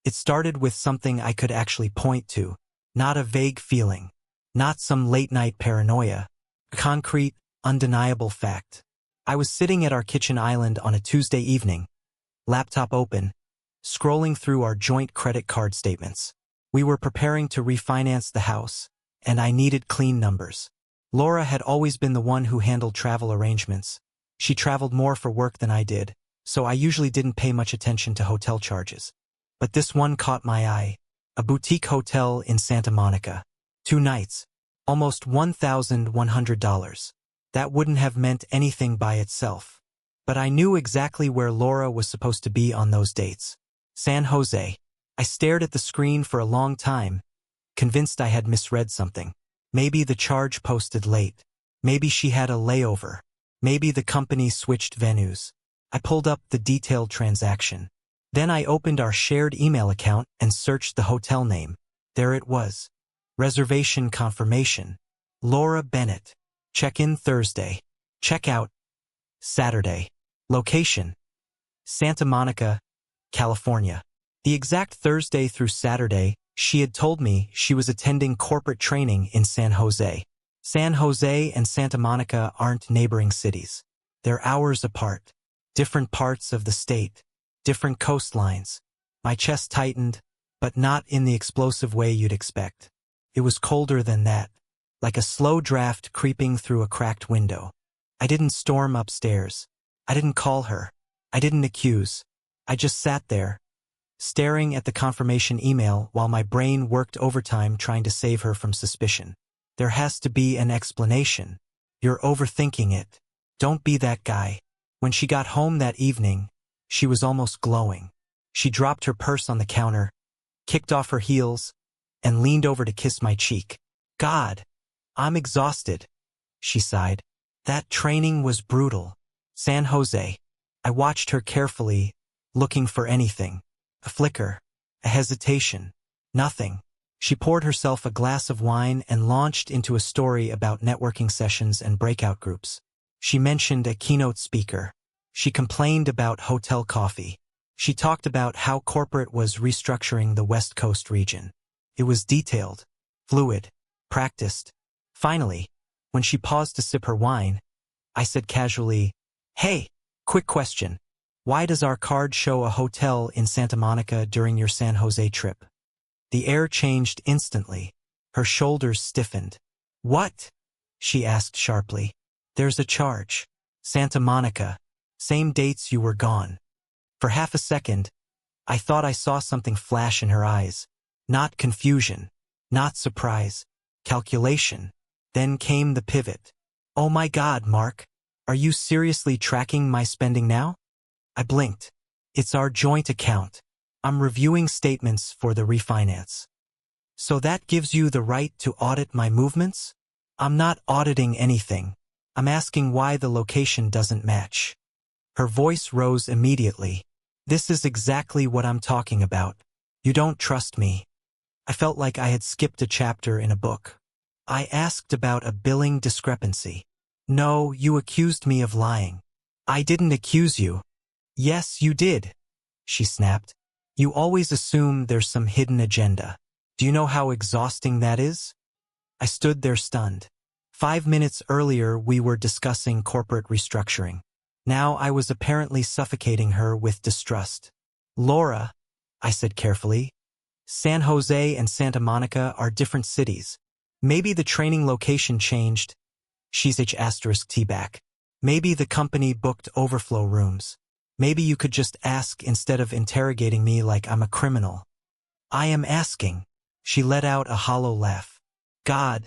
It started with something I could actually point to, not a vague feeling, not some late-night paranoia, a concrete, undeniable fact. I was sitting at our kitchen island on a Tuesday evening, laptop open, scrolling through our joint credit card statements. We were preparing to refinance the house, and I needed clean numbers. Laura had always been the one who handled travel arrangements. She traveled more for work than I did, so I usually didn't pay much attention to hotel charges. But this one caught my eye. A boutique hotel in Santa Monica. 2 nights. Almost $1,100. That wouldn't have meant anything by itself. But I knew exactly where Laura was supposed to be on those dates. San Jose. I stared at the screen for a long time, convinced I had misread something. Maybe the charge posted late. Maybe she had a layover. Maybe the company switched venues. I pulled up the detailed transaction. Then I opened our shared email account and searched the hotel name. There it was. Reservation confirmation. Laura Bennett. Check-in Thursday. Check-out Saturday. Location: Santa Monica, California. The exact Thursday through Saturday, she had told me she was attending corporate training in San Jose. San Jose and Santa Monica aren't neighboring cities. They're hours apart. Different parts of the state. Different coastlines. My chest tightened, but not in the explosive way you'd expect. It was colder than that, like a slow draft creeping through a cracked window. I didn't storm upstairs. I didn't call her. I didn't accuse. I just sat there, staring at the confirmation email while my brain worked overtime trying to save her from suspicion. There has to be an explanation. You're overthinking it. Don't be that guy. When she got home that evening, she was almost glowing. She dropped her purse on the counter, kicked off her heels, and leaned over to kiss my cheek. God, I'm exhausted, she sighed. That training was brutal. San Jose. I watched her carefully, looking for anything. A flicker, a hesitation, nothing. She poured herself a glass of wine and launched into a story about networking sessions and breakout groups. She mentioned a keynote speaker. She complained about hotel coffee. She talked about how corporate was restructuring the West Coast region. It was detailed, fluid, practiced. Finally, when she paused to sip her wine, I said casually, "Hey, quick question. Why does our card show a hotel in Santa Monica during your San Jose trip?" The air changed instantly. Her shoulders stiffened. "What?" she asked sharply. "There's a charge. Santa Monica. Same dates you were gone." For half a second, I thought I saw something flash in her eyes. Not confusion, not surprise, calculation. Then came the pivot. "Oh my God, Mark. Are you seriously tracking my spending now?" I blinked. "It's our joint account. I'm reviewing statements for the refinance." "So that gives you the right to audit my movements?" "I'm not auditing anything. I'm asking why the location doesn't match." Her voice rose immediately. "This is exactly what I'm talking about. You don't trust me." I felt like I had skipped a chapter in a book. "I asked about a billing discrepancy." "No, you accused me of lying." "I didn't accuse you." "Yes, you did," she snapped. "You always assume there's some hidden agenda. Do you know how exhausting that is?" I stood there stunned. 5 minutes earlier we were discussing corporate restructuring. Now I was apparently suffocating her with distrust. "Laura," I said carefully, "San Jose and Santa Monica are different cities. Maybe the training location changed. She's H*T back. Maybe the company booked overflow rooms. Maybe you could just ask instead of interrogating me like I'm a criminal." "I am asking." She let out a hollow laugh. "God,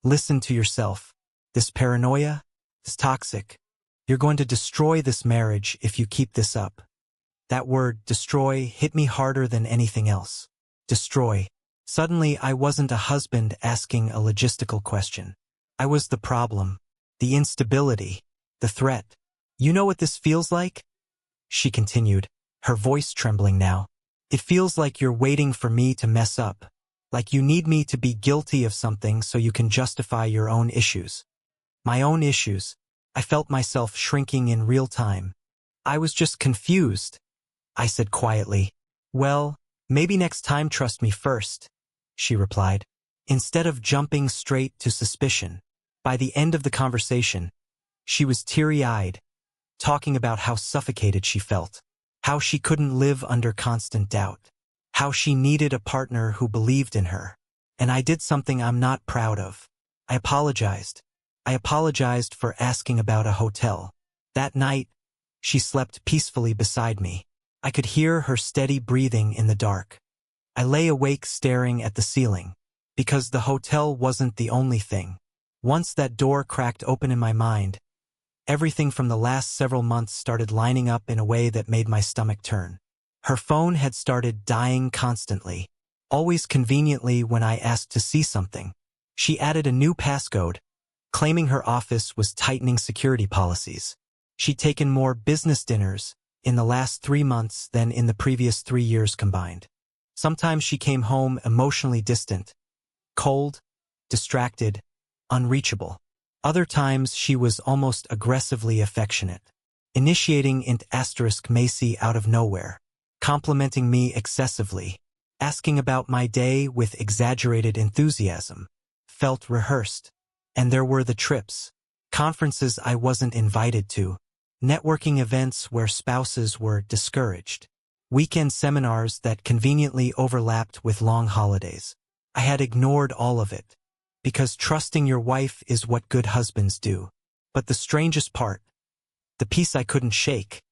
listen to yourself. This paranoia is toxic. You're going to destroy this marriage if you keep this up." That word, destroy, hit me harder than anything else. Destroy. Suddenly, I wasn't a husband asking a logistical question. I was the problem, the instability, the threat. "You know what this feels like?" she continued, her voice trembling now. "It feels like you're waiting for me to mess up, like you need me to be guilty of something so you can justify your own issues." My own issues. I felt myself shrinking in real time. "I was just confused," I said quietly. "Well, Maybe next time trust me first, she replied, instead of jumping straight to suspicion. By the end of the conversation, she was teary-eyed, talking about how suffocated she felt, how she couldn't live under constant doubt, how she needed a partner who believed in her. And I did something I'm not proud of. I apologized. I apologized for asking about a hotel. That night, she slept peacefully beside me. I could hear her steady breathing in the dark. I lay awake staring at the ceiling, because the hotel wasn't the only thing. Once that door cracked open in my mind, everything from the last several months started lining up in a way that made my stomach turn. Her phone had started dying constantly, always conveniently when I asked to see something. She added a new passcode, claiming her office was tightening security policies. She'd taken more business dinners in the last 3 months than in the previous 3 years combined. Sometimes she came home emotionally distant, cold, distracted, unreachable. Other times she was almost aggressively affectionate, initiating int asterisk Macy out of nowhere, complimenting me excessively, asking about my day with exaggerated enthusiasm. Felt rehearsed. And there were the trips, conferences I wasn't invited to, networking events where spouses were discouraged, weekend seminars that conveniently overlapped with long holidays. I had ignored all of it, because trusting your wife is what good husbands do. But the strangest part, the piece I couldn't shake,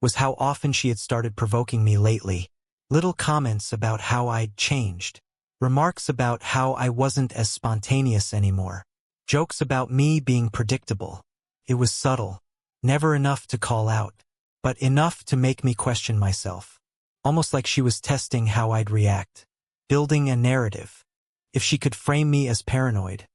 was how often she had started provoking me lately. Little comments about how I'd changed, remarks about how I wasn't as spontaneous anymore, jokes about me being predictable. It was subtle, never enough to call out, but enough to make me question myself. Almost like she was testing how I'd react, building a narrative. If she could frame me as paranoid,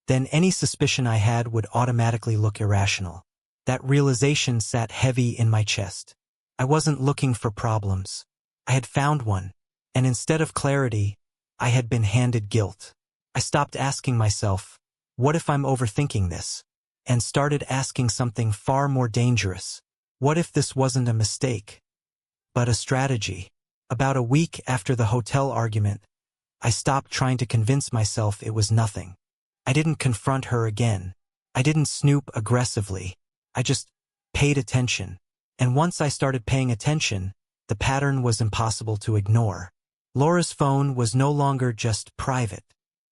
then any suspicion I had would automatically look irrational. That realization sat heavy in my chest. I wasn't looking for problems. I had found one, and instead of clarity, I had been handed guilt. I stopped asking myself, what if I'm overthinking this? And started asking something far more dangerous. What if this wasn't a mistake, but a strategy? About a week after the hotel argument, I stopped trying to convince myself it was nothing. I didn't confront her again. I didn't snoop aggressively. I just paid attention. And once I started paying attention, the pattern was impossible to ignore. Laura's phone was no longer just private.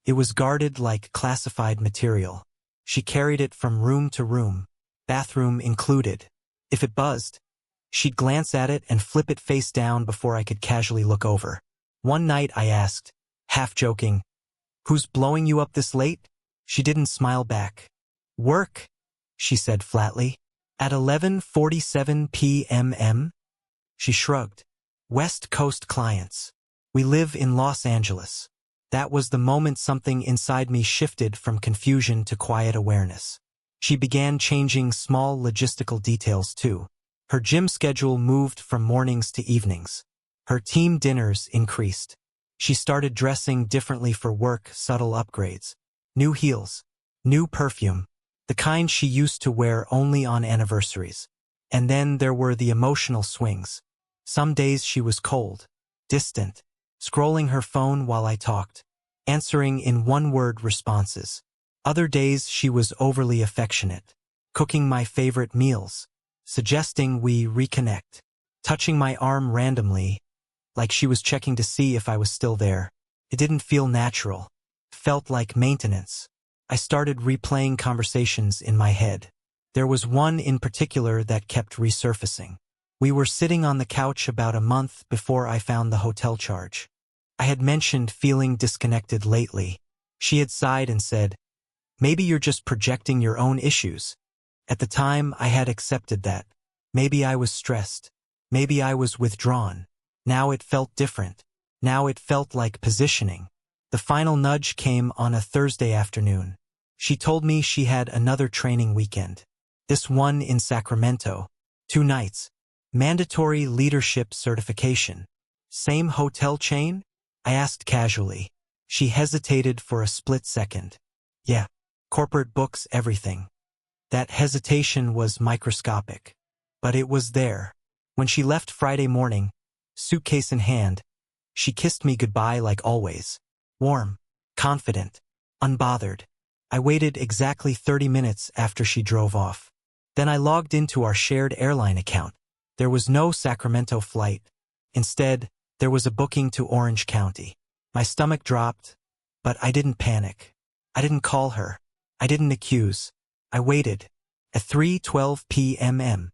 It was guarded like classified material. She carried it from room to room, bathroom included. If it buzzed, she'd glance at it and flip it face down before I could casually look over. One night I asked, half joking, "Who's blowing you up this late?" She didn't smile back. "Work," she said flatly. "At 11:47 p.m. She shrugged. "West Coast clients. We live in Los Angeles." That was the moment something inside me shifted from confusion to quiet awareness. She began changing small logistical details too. Her gym schedule moved from mornings to evenings. Her team dinners increased. She started dressing differently for work, subtle upgrades. New heels, new perfume, the kind she used to wear only on anniversaries. And then there were the emotional swings. Some days she was cold, distant, scrolling her phone while I talked, answering in one-word responses. Other days she was overly affectionate, cooking my favorite meals, suggesting we reconnect, touching my arm randomly, like she was checking to see if I was still there. It didn't feel natural. Felt like maintenance. I started replaying conversations in my head. There was one in particular that kept resurfacing. We were sitting on the couch about a month before I found the hotel charge. I had mentioned feeling disconnected lately. She had sighed and said, "Maybe you're just projecting your own issues." At the time, I had accepted that. Maybe I was stressed. Maybe I was withdrawn. Now it felt different. Now it felt like positioning. The final nudge came on a Thursday afternoon. She told me she had another training weekend. This one in Sacramento. 2 nights. Mandatory leadership certification. Same hotel chain? I asked casually. She hesitated for a split second. Yeah. Corporate books, everything. That hesitation was microscopic. But it was there. When she left Friday morning, suitcase in hand, She kissed me goodbye like always. Warm, confident, unbothered. I waited exactly 30 minutes after she drove off. Then I logged into our shared airline account. There was no Sacramento flight. Instead, there was a booking to Orange County. My stomach dropped, but I didn't panic. I didn't call her. I didn't accuse. I waited. At 3:12 p.m.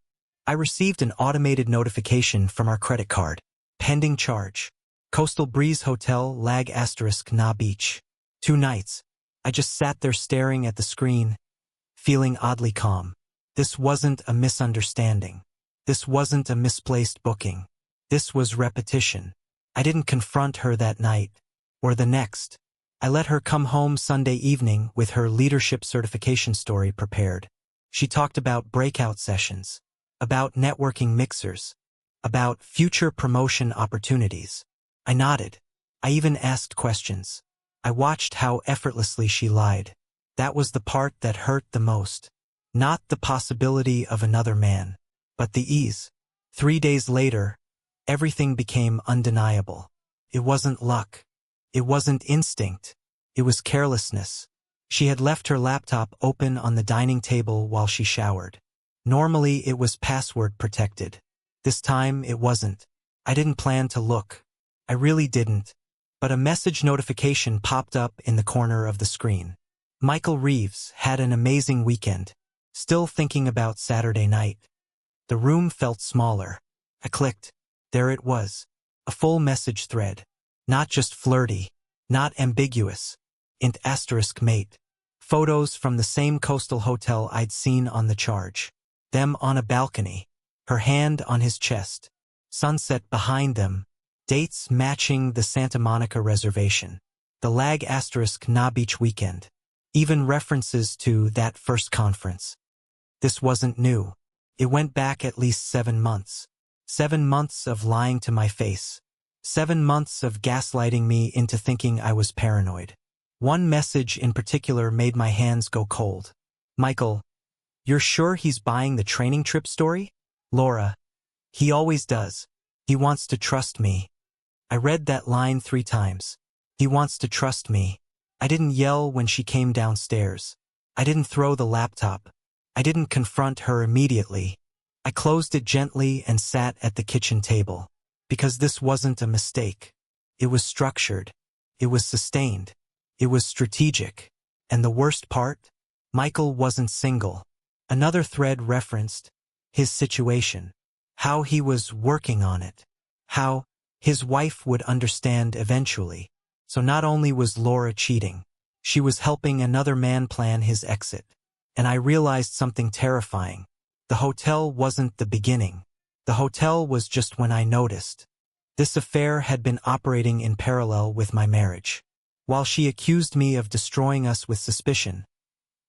I received an automated notification from our credit card. Pending charge. Coastal Breeze Hotel, Lag * Na Beach. 2 nights. I just sat there staring at the screen, feeling oddly calm. This wasn't a misunderstanding. This wasn't a misplaced booking. This was repetition. I didn't confront her that night, or the next. I let her come home Sunday evening with her leadership certification story prepared. She talked about breakout sessions, about networking mixers, about future promotion opportunities. I nodded. I even asked questions. I watched how effortlessly she lied. That was the part that hurt the most. Not the possibility of another man, but the ease. 3 days later, everything became undeniable. It wasn't luck. It wasn't instinct. It was carelessness. She had left her laptop open on the dining table while she showered. Normally, it was password protected. This time, it wasn't. I didn't plan to look. I really didn't. But a message notification popped up in the corner of the screen. Michael Reeves had an amazing weekend. Still thinking about Saturday night. The room felt smaller. I clicked. There it was. A full message thread. Not just flirty. Not ambiguous. Int * mate. Photos from the same coastal hotel I'd seen on the charge. Them on a balcony. Her hand on his chest. Sunset behind them. Dates matching the Santa Monica reservation. The Lag * Na Beach weekend. Even references to that first conference. This wasn't new. It went back at least 7 months. 7 months of lying to my face. 7 months of gaslighting me into thinking I was paranoid. One message in particular made my hands go cold. Michael, you're sure he's buying the training trip story? Laura, he always does. He wants to trust me. I read that line 3 times. He wants to trust me. I didn't yell when she came downstairs. I didn't throw the laptop. I didn't confront her immediately. I closed it gently and sat at the kitchen table. Because this wasn't a mistake. It was structured. It was sustained. It was strategic. And the worst part? Michael wasn't single. Another thread referenced his situation. How he was working on it. How his wife would understand eventually. So not only was Laura cheating, she was helping another man plan his exit. And I realized something terrifying. The hotel wasn't the beginning. The hotel was just when I noticed. This affair had been operating in parallel with my marriage. While she accused me of destroying us with suspicion,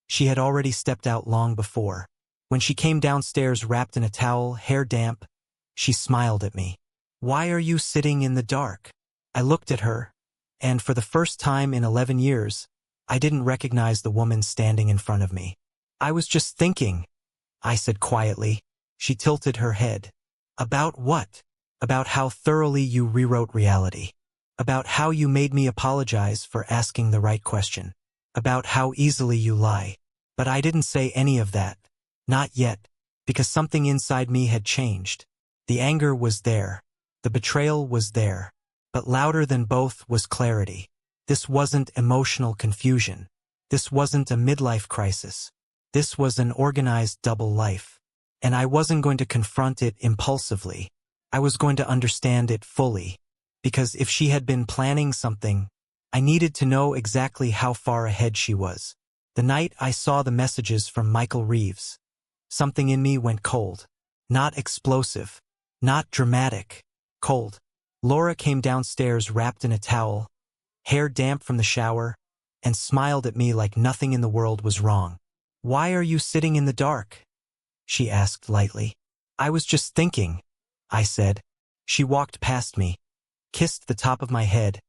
she had already stepped out long before. When she came downstairs wrapped in a towel, hair damp, she smiled at me. Why are you sitting in the dark? I looked at her, and for the first time in 11 years, I didn't recognize the woman standing in front of me. I was just thinking, I said quietly. She tilted her head. About what? About how thoroughly you rewrote reality. About how you made me apologize for asking the right question. About how easily you lie. But I didn't say any of that. Not yet. Because something inside me had changed. The anger was there. The betrayal was there. But louder than both was clarity. This wasn't emotional confusion. This wasn't a midlife crisis. This was an organized double life. And I wasn't going to confront it impulsively. I was going to understand it fully. Because if she had been planning something, I needed to know exactly how far ahead she was. The night I saw the messages from Michael Reeves, something in me went cold. Not explosive. Not dramatic. Cold. Laura came downstairs wrapped in a towel, hair damp from the shower, and smiled at me like nothing in the world was wrong. Why are you sitting in the dark? She asked lightly. I was just thinking, I said. She walked past me, kissed the top of my head,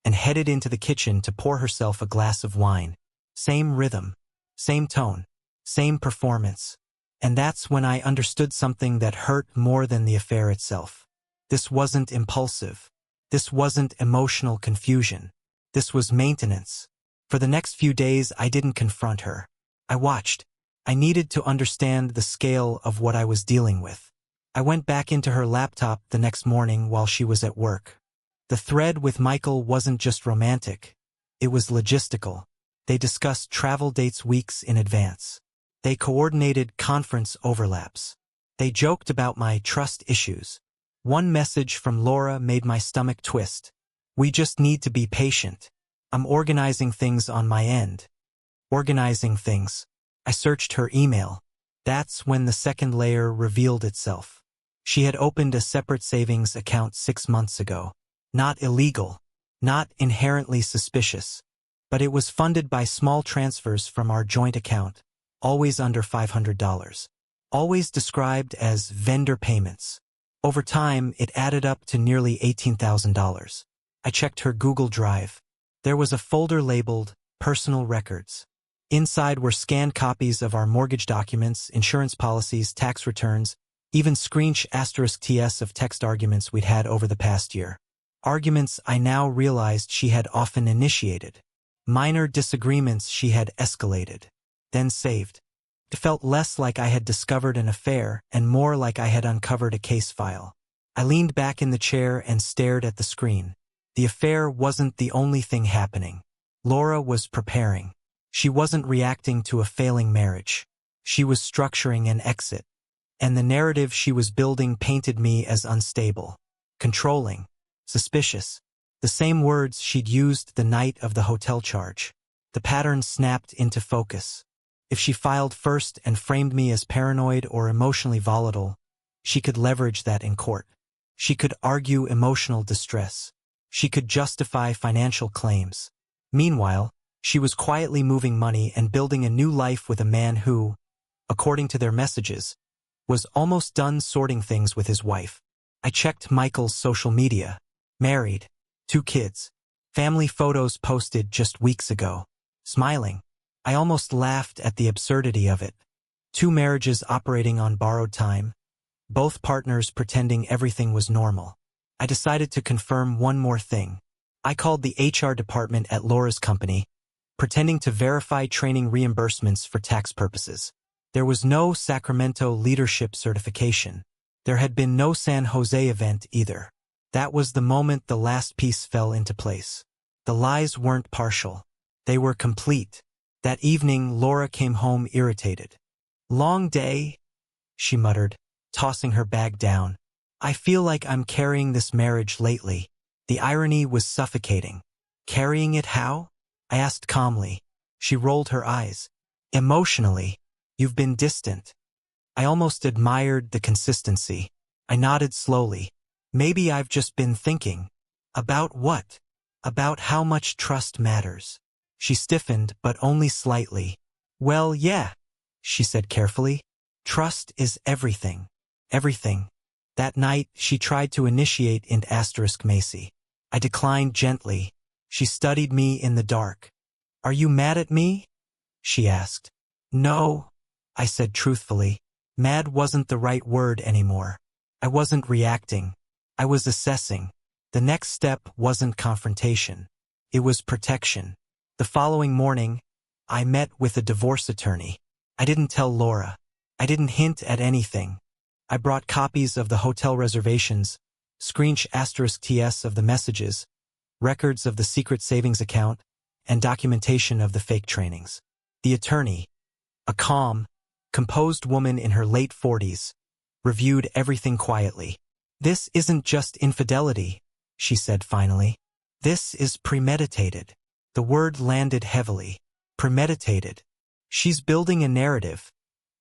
and headed into the kitchen to pour herself a glass of wine. Same rhythm, same tone, same performance. And that's when I understood something that hurt more than the affair itself. This wasn't impulsive. This wasn't emotional confusion. This was maintenance. For the next few days, I didn't confront her. I watched. I needed to understand the scale of what I was dealing with. I went back into her laptop the next morning while she was at work. The thread with Michael wasn't just romantic. It was logistical. They discussed travel dates weeks in advance. They coordinated conference overlaps. They joked about my trust issues. One message from Laura made my stomach twist. We just need to be patient. I'm organizing things on my end. Organizing things. I searched her email. That's when the second layer revealed itself. She had opened a separate savings account 6 months ago. Not illegal. Not inherently suspicious. But it was funded by small transfers from our joint account, always under $500. Always described as vendor payments. Over time, it added up to nearly $18,000. I checked her Google Drive. There was a folder labeled Personal Records. Inside were scanned copies of our mortgage documents, insurance policies, tax returns, even **TS of text arguments we'd had over the past year. Arguments I now realized she had often initiated. Minor disagreements she had escalated, then saved. It felt less like I had discovered an affair and more like I had uncovered a case file. I leaned back in the chair and stared at the screen. The affair wasn't the only thing happening. Laura was preparing. She wasn't reacting to a failing marriage. She was structuring an exit. And the narrative she was building painted me as unstable, controlling, suspicious. The same words she'd used the night of the hotel charge. The pattern snapped into focus. If she filed first and framed me as paranoid or emotionally volatile, she could leverage that in court. She could argue emotional distress. She could justify financial claims. Meanwhile, she was quietly moving money and building a new life with a man who, according to their messages, was almost done sorting things with his wife. I checked Michael's social media. Married. 2 kids. Family photos posted just weeks ago. Smiling. I almost laughed at the absurdity of it. 2 marriages operating on borrowed time. Both partners pretending everything was normal. I decided to confirm one more thing. I called the HR department at Laura's company, pretending to verify training reimbursements for tax purposes. There was no Sacramento leadership certification. There had been no San Jose event either. That was the moment the last piece fell into place. The lies weren't partial. They were complete. That evening, Laura came home irritated. "Long day," she muttered, tossing her bag down. "I feel like I'm carrying this marriage lately." The irony was suffocating. "Carrying it how?" I asked calmly. She rolled her eyes. "Emotionally. You've been distant." I almost admired the consistency. I nodded slowly. "Maybe I've just been thinking." "About what?" "About how much trust matters." She stiffened, but only slightly. "Well, yeah," she said carefully. "Trust is everything. Everything." That night, she tried to initiate into *Macy. I declined gently. She studied me in the dark. "Are you mad at me?" she asked. "No," I said truthfully. Mad wasn't the right word anymore. I wasn't reacting. I was assessing. The next step wasn't confrontation. It was protection. The following morning, I met with a divorce attorney. I didn't tell Laura. I didn't hint at anything. I brought copies of the hotel reservations, **TS of the messages, records of the secret savings account, and documentation of the fake trainings. The attorney, a calm, composed woman in her late 40s, reviewed everything quietly. "This isn't just infidelity," she said finally. "This is premeditated." The word landed heavily. Premeditated. "She's building a narrative,"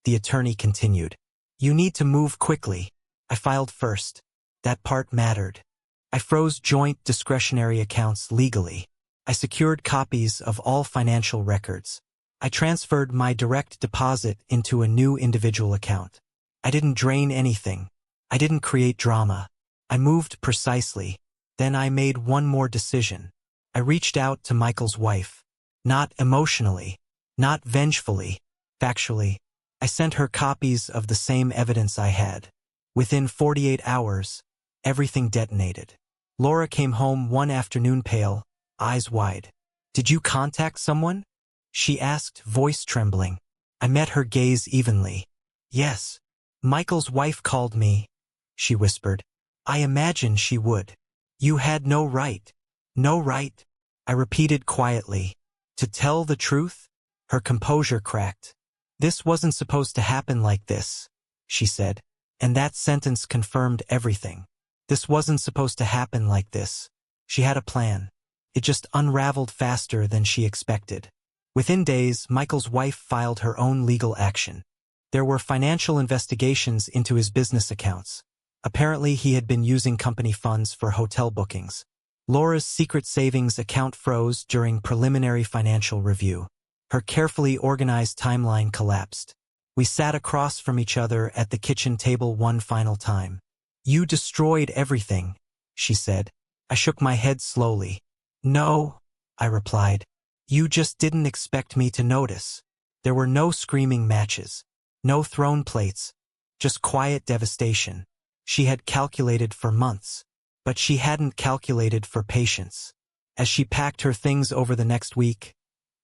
the attorney continued. "You need to move quickly." I filed first. That part mattered. I froze joint discretionary accounts legally. I secured copies of all financial records. I transferred my direct deposit into a new individual account. I didn't drain anything. I didn't create drama. I moved precisely. Then I made one more decision. I reached out to Michael's wife. Not emotionally. Not vengefully. Factually. I sent her copies of the same evidence I had. Within 48 hours, everything detonated. Laura came home one afternoon pale, eyes wide. "Did you contact someone?" she asked, voice trembling. I met her gaze evenly. "Yes. Michael's wife called me," she whispered. "I imagined she would." "You had no right." "No right?" I repeated quietly. "To tell the truth?" Her composure cracked. "This wasn't supposed to happen like this," she said. And that sentence confirmed everything. This wasn't supposed to happen like this. She had a plan. It just unraveled faster than she expected. Within days, Michael's wife filed her own legal action. There were financial investigations into his business accounts. Apparently, he had been using company funds for hotel bookings. Laura's secret savings account froze during preliminary financial review. Her carefully organized timeline collapsed. We sat across from each other at the kitchen table one final time. "You destroyed everything," she said. I shook my head slowly. "No," I replied. "You just didn't expect me to notice." There were no screaming matches, no thrown plates, just quiet devastation. She had calculated for months, but she hadn't calculated for patience. As she packed her things over the next week,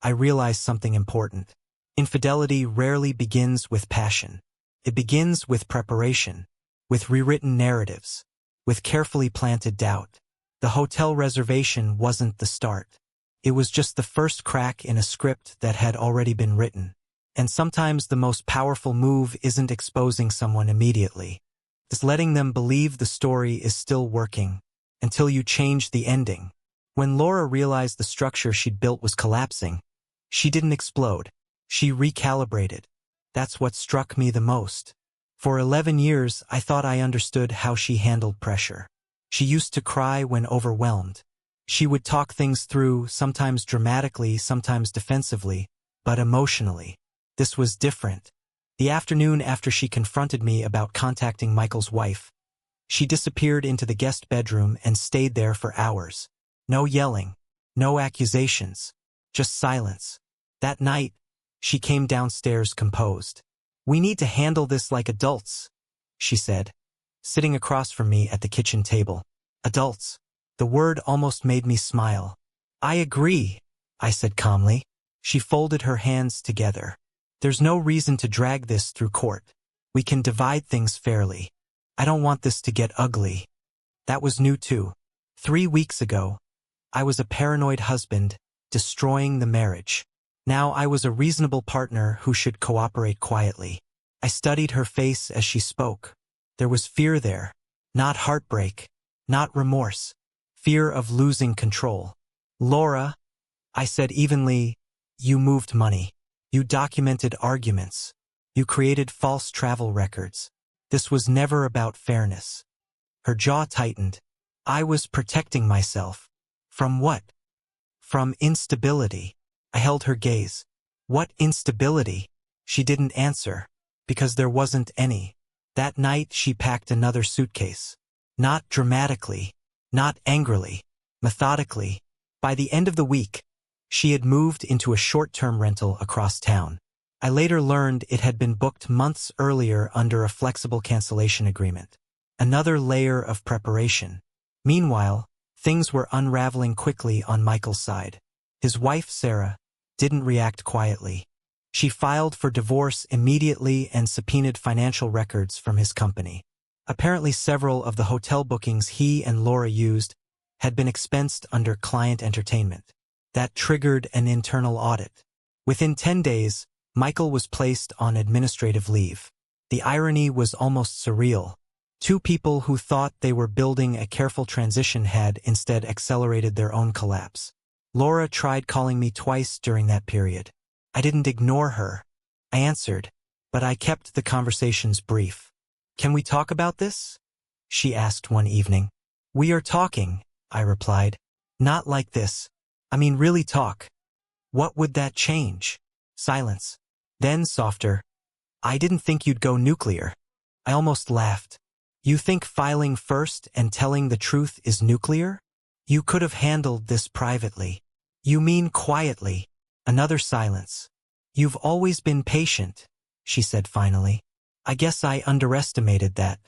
I realized something important. Infidelity rarely begins with passion. It begins with preparation, with rewritten narratives, with carefully planted doubt. The hotel reservation wasn't the start. It was just the first crack in a script that had already been written. And sometimes the most powerful move isn't exposing someone immediately. It's letting them believe the story is still working, until you change the ending. When Laura realized the structure she'd built was collapsing, she didn't explode. She recalibrated. That's what struck me the most. For 11 years, I thought I understood how she handled pressure. She used to cry when overwhelmed. She would talk things through, sometimes dramatically, sometimes defensively, but emotionally. This was different. The afternoon after she confronted me about contacting Michael's wife, she disappeared into the guest bedroom and stayed there for hours. No yelling, no accusations, just silence. That night, she came downstairs composed. "We need to handle this like adults," she said, sitting across from me at the kitchen table. Adults. The word almost made me smile. "I agree," I said calmly. She folded her hands together. "There's no reason to drag this through court. We can divide things fairly. I don't want this to get ugly." That was new too. 3 weeks ago, I was a paranoid husband, destroying the marriage. Now I was a reasonable partner who should cooperate quietly. I studied her face as she spoke. There was fear there. Not heartbreak, not remorse. Fear of losing control. "Laura," I said evenly, "you moved money. You documented arguments. You created false travel records. This was never about fairness." Her jaw tightened. "I was protecting myself." "From what?" "From instability." I held her gaze. "What instability?" She didn't answer, because there wasn't any. That night she packed another suitcase. Not dramatically, not angrily, methodically. By the end of the week, she had moved into a short-term rental across town. I later learned it had been booked months earlier under a flexible cancellation agreement. Another layer of preparation. Meanwhile, things were unraveling quickly on Michael's side. His wife, Sarah, didn't react quietly. She filed for divorce immediately and subpoenaed financial records from his company. Apparently several of the hotel bookings he and Laura used had been expensed under client entertainment. That triggered an internal audit. Within 10 days, Michael was placed on administrative leave. The irony was almost surreal. Two people who thought they were building a careful transition had instead accelerated their own collapse. Laura tried calling me twice during that period. I didn't ignore her. I answered, but I kept the conversations brief. "Can we talk about this?" she asked one evening. "We are talking," I replied. "Not like this. I mean really talk." "What would that change?" Silence. Then softer. "I didn't think you'd go nuclear." I almost laughed. "You think filing first and telling the truth is nuclear? You could have handled this privately." "You mean quietly?" Another silence. "You've always been patient," she said finally. I guess I underestimated that.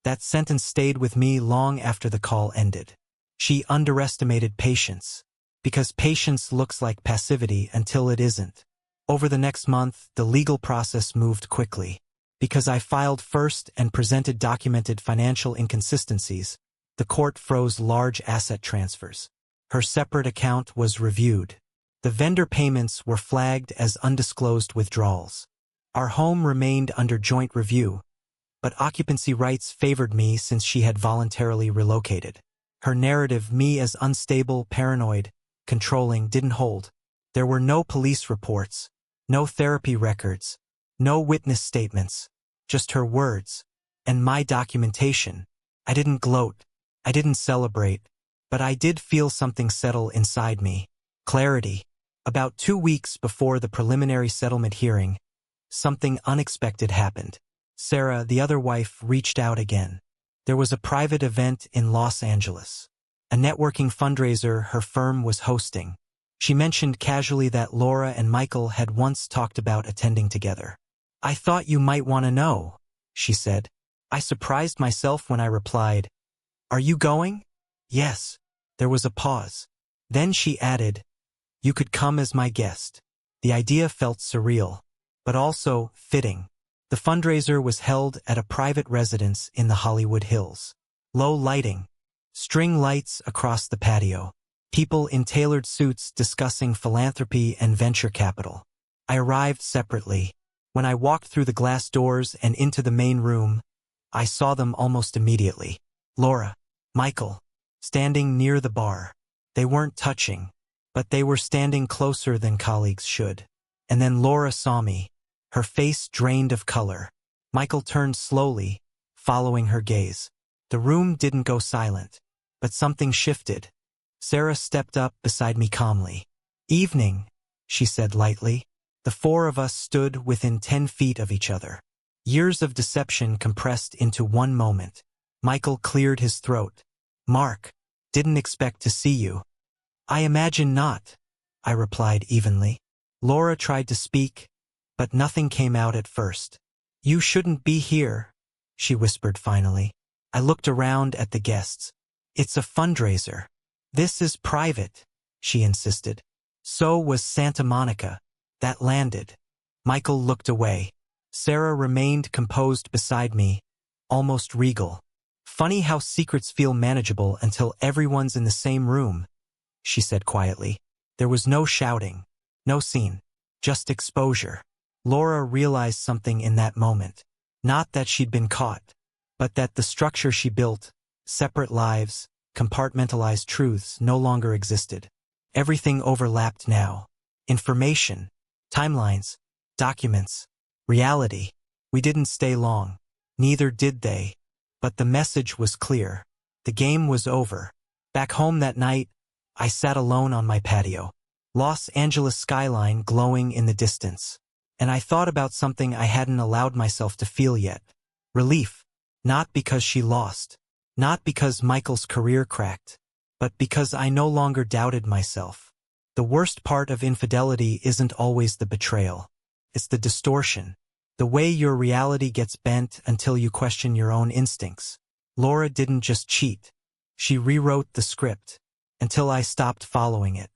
That sentence stayed with me long after the call ended. She underestimated patience. Because patience looks like passivity until it isn't. Over the next month, the legal process moved quickly. Because I filed first and presented documented financial inconsistencies, the court froze large asset transfers. Her separate account was reviewed. The vendor payments were flagged as undisclosed withdrawals. Our home remained under joint review, but occupancy rights favored me since she had voluntarily relocated. Her narrative, me as unstable, paranoid, controlling, didn't hold. There were no police reports, no therapy records, no witness statements, just her words, and my documentation. I didn't gloat, I didn't celebrate, but I did feel something settle inside me. Clarity. About 2 weeks before the preliminary settlement hearing, something unexpected happened. Sarah, the other wife, reached out again. There was a private event in Los Angeles. A networking fundraiser her firm was hosting. She mentioned casually that Laura and Michael had once talked about attending together. "I thought you might want to know," she said. I surprised myself when I replied, "Are you going?" "Yes." There was a pause. Then she added, "You could come as my guest." The idea felt surreal, but also fitting. The fundraiser was held at a private residence in the Hollywood Hills. Low lighting, string lights across the patio, people in tailored suits discussing philanthropy and venture capital. I arrived separately. When I walked through the glass doors and into the main room, I saw them almost immediately. Laura, Michael, standing near the bar. They weren't touching, but they were standing closer than colleagues should. And then Laura saw me, her face drained of color. Michael turned slowly, following her gaze. The room didn't go silent, but something shifted. Sarah stepped up beside me calmly. "Evening," she said lightly. The four of us stood within 10 feet of each other. Years of deception compressed into one moment. Michael cleared his throat. "Mark, didn't expect to see you." "I imagine not," I replied evenly. Laura tried to speak, but nothing came out at first. "You shouldn't be here," she whispered finally. I looked around at the guests. "It's a fundraiser. This is private," she insisted. So was Santa Monica. That landed. Michael looked away. Sarah remained composed beside me, almost regal. "Funny how secrets feel manageable until everyone's in the same room," she said quietly. There was no shouting, no scene, just exposure. Laura realized something in that moment. Not that she'd been caught, but that the structure she built, separate lives, compartmentalized truths, no longer existed. Everything overlapped now. Information, timelines, documents, reality. We didn't stay long. Neither did they. But the message was clear. The game was over. Back home that night, I sat alone on my patio. Los Angeles skyline glowing in the distance. And I thought about something I hadn't allowed myself to feel yet. Relief. Not because she lost. Not because Michael's career cracked. But because I no longer doubted myself. The worst part of infidelity isn't always the betrayal. It's the distortion. The way your reality gets bent until you question your own instincts. Laura didn't just cheat. She rewrote the script. Until I stopped following it.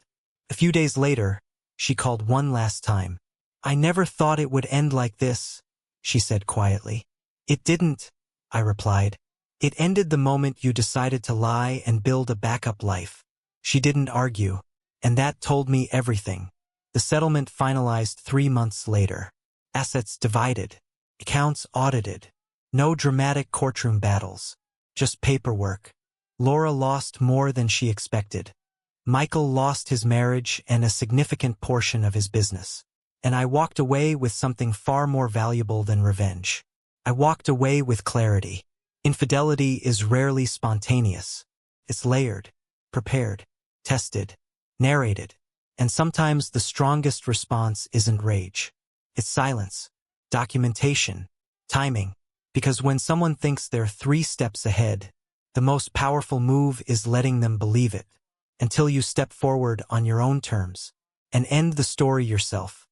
A few days later, she called one last time. "I never thought it would end like this," she said quietly. "It didn't," I replied. "It ended the moment you decided to lie and build a backup life." She didn't argue, and that told me everything. The settlement finalized 3 months later. Assets divided. Accounts audited. No dramatic courtroom battles. Just paperwork. Laura lost more than she expected. Michael lost his marriage and a significant portion of his business. And I walked away with something far more valuable than revenge. I walked away with clarity. Infidelity is rarely spontaneous. It's layered, prepared, tested, narrated. And sometimes the strongest response isn't rage. It's silence, documentation, timing. Because when someone thinks they're 3 steps ahead, the most powerful move is letting them believe it. Until you step forward on your own terms and end the story yourself.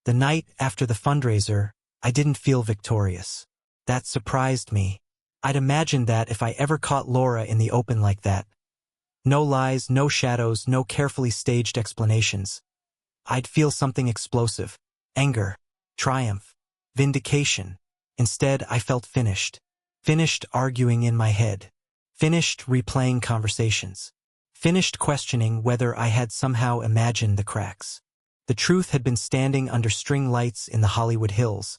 The night after the fundraiser, I didn't feel victorious. That surprised me. I'd imagined that if I ever caught Laura in the open like that, No lies, no shadows, no carefully staged explanations. I'd feel something explosive. Anger. Triumph. Vindication. Instead, I felt finished. Finished arguing in my head. Finished replaying conversations. Finished questioning whether I had somehow imagined the cracks. The truth had been standing under string lights in the Hollywood Hills,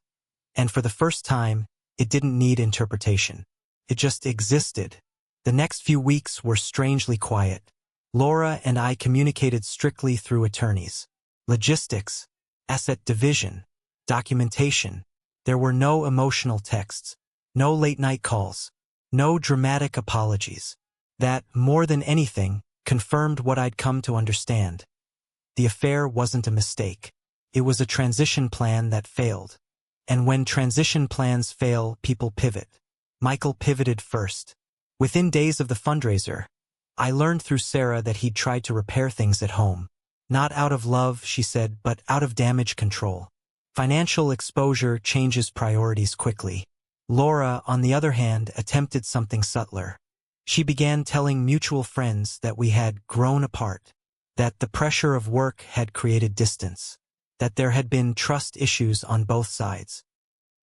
and for the first time, it didn't need interpretation. It just existed. The next few weeks were strangely quiet. Laura and I communicated strictly through attorneys. Logistics, asset division, documentation. There were no emotional texts, no late-night calls, no dramatic apologies. That, more than anything, confirmed what I'd come to understand. The affair wasn't a mistake. It was a transition plan that failed. And when transition plans fail, people pivot. Michael pivoted first. Within days of the fundraiser, I learned through Sarah that he'd tried to repair things at home. Not out of love, she said, but out of damage control. Financial exposure changes priorities quickly. Laura, on the other hand, attempted something subtler. She began telling mutual friends that we had grown apart, that the pressure of work had created distance, that there had been trust issues on both sides.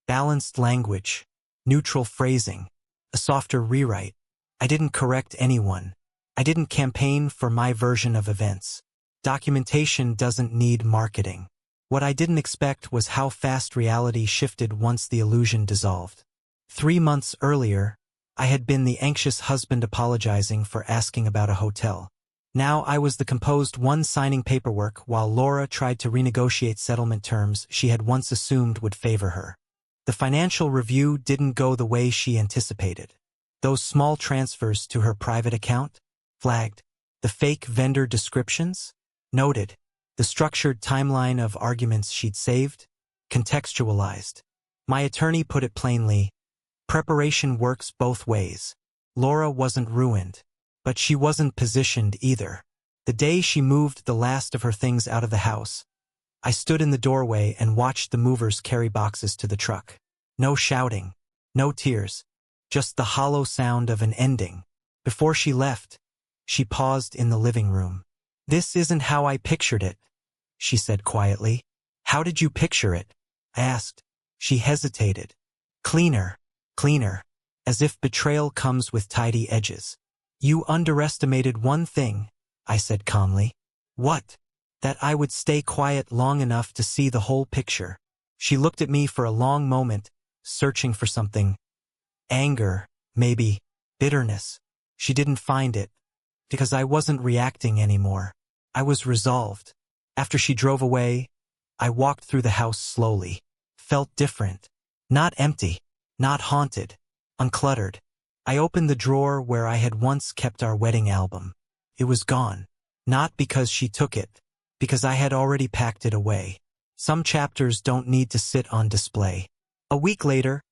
Balanced language, neutral phrasing, a softer rewrite. I didn't correct anyone. I didn't campaign for my version of events. Documentation doesn't need marketing. What I didn't expect was how fast reality shifted once the illusion dissolved. 3 months earlier, I had been the anxious husband apologizing for asking about a hotel. Now I was the composed one signing paperwork while Laura tried to renegotiate settlement terms she had once assumed would favor her. The financial review didn't go the way she anticipated. Those small transfers to her private account? Flagged. The fake vendor descriptions? Noted. The structured timeline of arguments she'd saved? Contextualized. My attorney put it plainly, preparation works both ways. Laura wasn't ruined, but she wasn't positioned either. The day she moved the last of her things out of the house, I stood in the doorway and watched the movers carry boxes to the truck. No shouting, no tears, just the hollow sound of an ending. Before she left, she paused in the living room. "This isn't how I pictured it," she said quietly. "How did you picture it?" I asked. She hesitated. "Cleaner. Cleaner. As if betrayal comes with tidy edges." "You underestimated one thing," I said calmly. "What?" "That I would stay quiet long enough to see the whole picture." She looked at me for a long moment, searching for something. Anger, maybe. Bitterness. She didn't find it, because I wasn't reacting anymore. I was resolved. After she drove away, I walked through the house slowly. Felt different. Not empty. Not haunted. Uncluttered. I opened the drawer where I had once kept our wedding album. It was gone. Not because she took it, because I had already packed it away. Some chapters don't need to sit on display. A week later,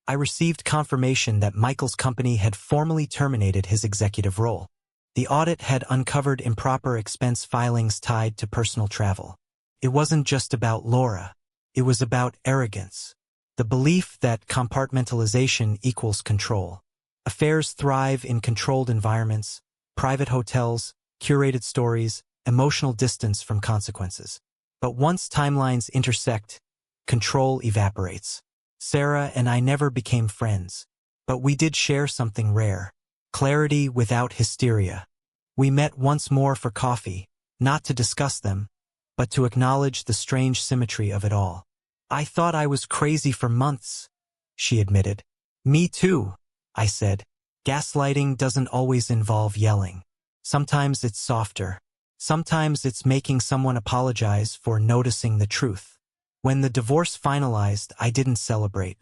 I received confirmation that Michael's company had formally terminated his executive role. The audit had uncovered improper expense filings tied to personal travel. It wasn't just about Laura. It was about arrogance. The belief that compartmentalization equals control. Affairs thrive in controlled environments, private hotels, curated stories, emotional distance from consequences. But once timelines intersect, control evaporates. Sarah and I never became friends, but we did share something rare. Clarity without hysteria. We met once more for coffee, not to discuss them, but to acknowledge the strange symmetry of it all. "I thought I was crazy for months," she admitted. "Me too," I said. Gaslighting doesn't always involve yelling. Sometimes it's softer. Sometimes it's making someone apologize for noticing the truth. When the divorce finalized, I didn't celebrate.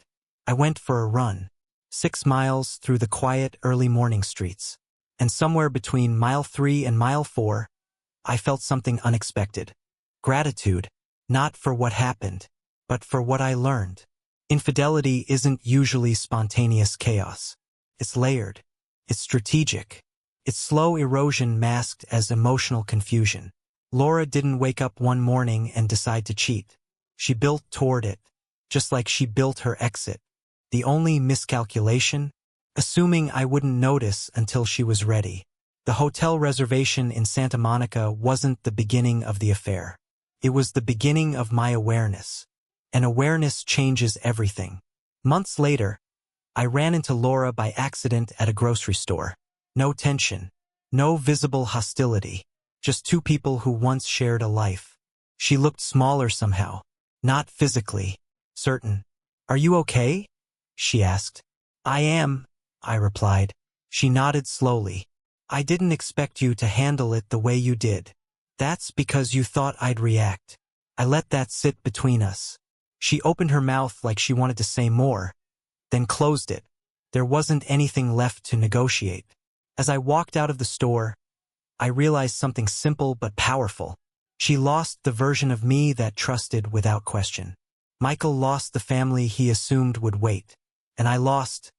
I went for a run. 6 miles through the quiet early morning streets. And somewhere between mile 3 and mile 4, I felt something unexpected. Gratitude, not for what happened, but for what I learned. Infidelity isn't usually spontaneous chaos. It's layered. It's strategic. It's slow erosion masked as emotional confusion. Laura didn't wake up one morning and decide to cheat. She built toward it, just like she built her exit. The only miscalculation? Assuming I wouldn't notice until she was ready. The hotel reservation in Santa Monica wasn't the beginning of the affair. It was the beginning of my awareness. And awareness changes everything. Months later, I ran into Laura by accident at a grocery store. No tension. No visible hostility. Just two people who once shared a life. She looked smaller somehow. Not physically. Certain. "Are you okay?" she asked. "I am," I replied. She nodded slowly. "I didn't expect you to handle it the way you did. That's because you thought I'd react. I let that sit between us." She opened her mouth like she wanted to say more, then closed it. There wasn't anything left to negotiate. As I walked out of the store, I realized something simple but powerful. She lost the version of me that trusted without question. Michael lost the family he assumed would wait. And I lost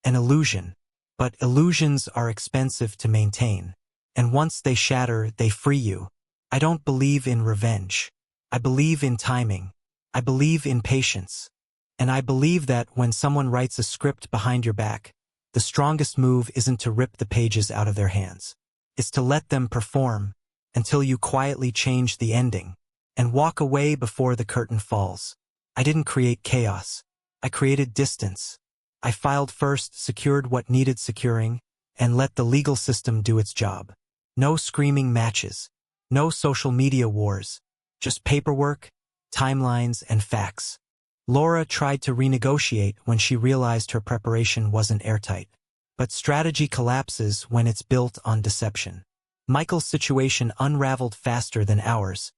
an illusion. But illusions are expensive to maintain. And once they shatter, they free you. I don't believe in revenge. I believe in timing. I believe in patience. And I believe that when someone writes a script behind your back, the strongest move isn't to rip the pages out of their hands. It's to let them perform until you quietly change the ending and walk away before the curtain falls. I didn't create chaos. I created distance. I filed first, secured what needed securing, and let the legal system do its job. No screaming matches. No social media wars. Just paperwork, timelines, and facts. Laura tried to renegotiate when she realized her preparation wasn't airtight. But strategy collapses when it's built on deception. Michael's situation unraveled faster than ours.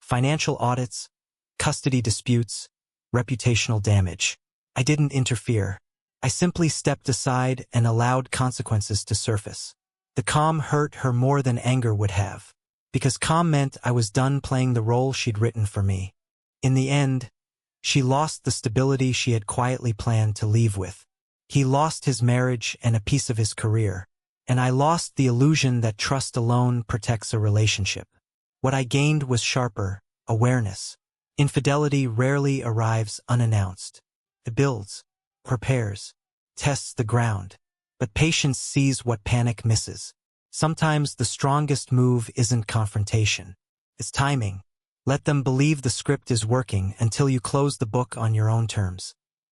Financial audits, custody disputes, reputational damage. I didn't interfere. I simply stepped aside and allowed consequences to surface. The calm hurt her more than anger would have, because calm meant I was done playing the role she'd written for me. In the end, she lost the stability she had quietly planned to leave with. He lost his marriage and a piece of his career, and I lost the illusion that trust alone protects a relationship. What I gained was sharper awareness. Infidelity rarely arrives unannounced. It builds, prepares, tests the ground, but patience sees what panic misses. Sometimes the strongest move isn't confrontation. It's timing. Let them believe the script is working until you close the book on your own terms.